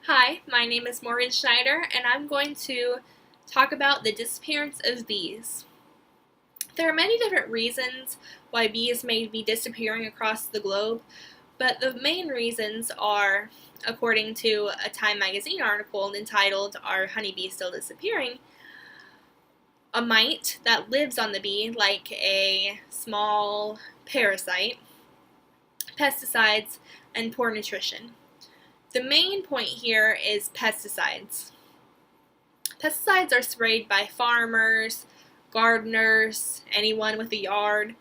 Hi, my name is Morgan Schneider, and I'm going to talk about the disappearance of bees. There are many different reasons why bees may be disappearing across the globe, but the main reasons are, according to a Time magazine article entitled Are Honeybees Still Disappearing?, a mite that lives on the bee, like a small parasite, pesticides, and poor nutrition. The main point here is pesticides. Pesticides are sprayed by farmers, gardeners, anyone with a yard,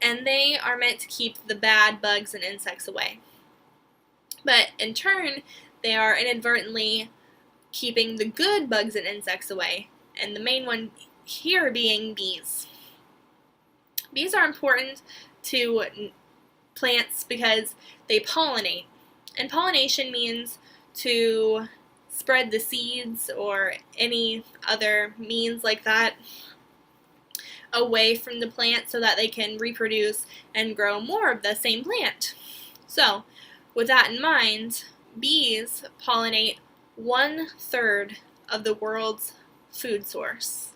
and they are meant to keep the bad bugs and insects away. But in turn, they are inadvertently keeping the good bugs and insects away, and the main one here being bees. Bees are important to plants because they pollinate, and pollination means to spread the seeds or any other means like that away from the plant so that they can reproduce and grow more of the same plant. So, with that in mind, bees pollinate 1/3 of the world's food source.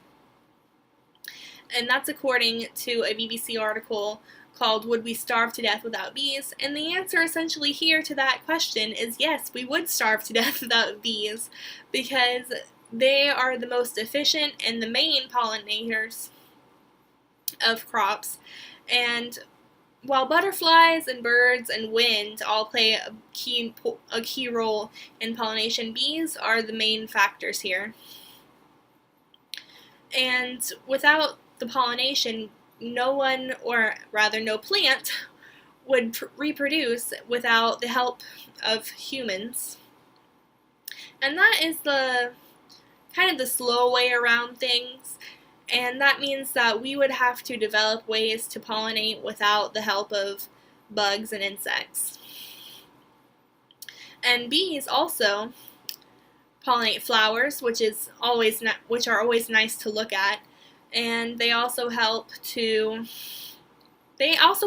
And that's according to a BBC article called Would We Starve to Death Without Bees? And the answer essentially here to that question is yes, we would starve to death without bees, because they are the most efficient and the main pollinators of crops. And while butterflies and birds and wind all play a key role in pollination, bees are the main factors here. And without the pollination, no one, or rather no plant, would reproduce without the help of humans. And that is the kind of the slow way around things, and that means that we would have to develop ways to pollinate without the help of bugs and insects. And bees also pollinate flowers, which are always nice to look at, and they also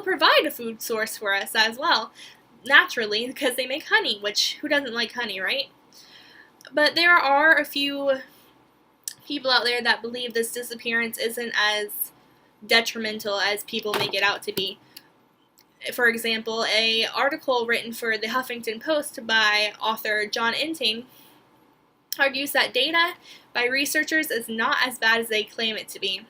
provide a food source for us as well, naturally, because they make honey, which who doesn't like honey, right? But there are a few people out there that believe this disappearance isn't as detrimental as people make it out to be. For example, an article written for the Huffington Post by author John Inting argues that data by researchers is not as bad as they claim it to be.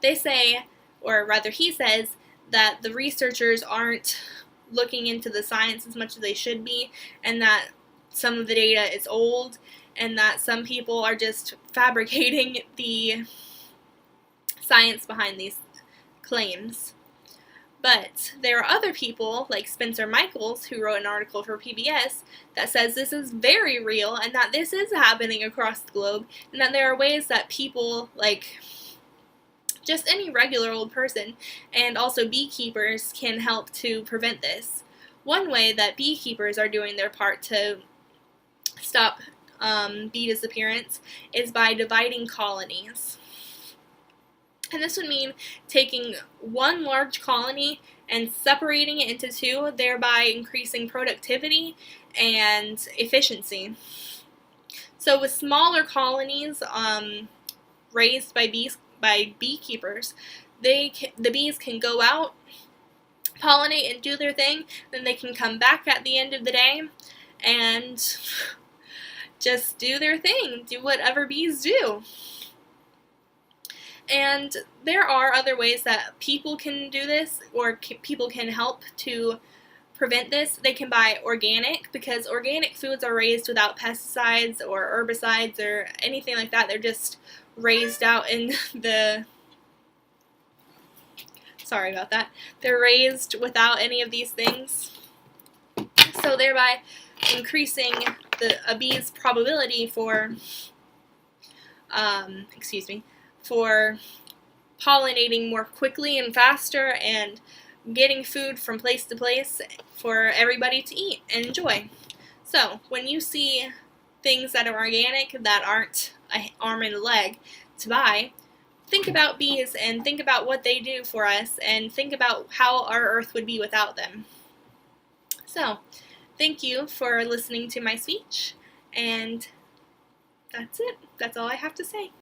They say, or rather he says, that the researchers aren't looking into the science as much as they should be, and that some of the data is old, and that some people are just fabricating the science behind these claims. But there are other people, like Spencer Michaels, who wrote an article for PBS, that says this is very real and that this is happening across the globe, and that there are ways that people, like just any regular old person, and also beekeepers, can help to prevent this. One way that beekeepers are doing their part to stop bee disappearance is by dividing colonies. And this would mean taking one large colony and separating it into two, thereby increasing productivity and efficiency. So with smaller colonies raised by beekeepers, the bees can go out, pollinate, and do their thing. Then they can come back at the end of the day and just do their thing, do whatever bees do. And there are other ways that people can do this, or people can help to prevent this. They can buy organic, because organic foods are raised without pesticides or herbicides or anything like that. They're just raised out in the... Sorry about that. They're raised without any of these things. So thereby increasing a bee's probability for for pollinating more quickly and faster and getting food from place to place for everybody to eat and enjoy. So when you see things that are organic that aren't an arm and a leg to buy, think about bees and think about what they do for us, and think about how our earth would be without them. So Thank you for listening to my speech, and that's it. That's all I have to say.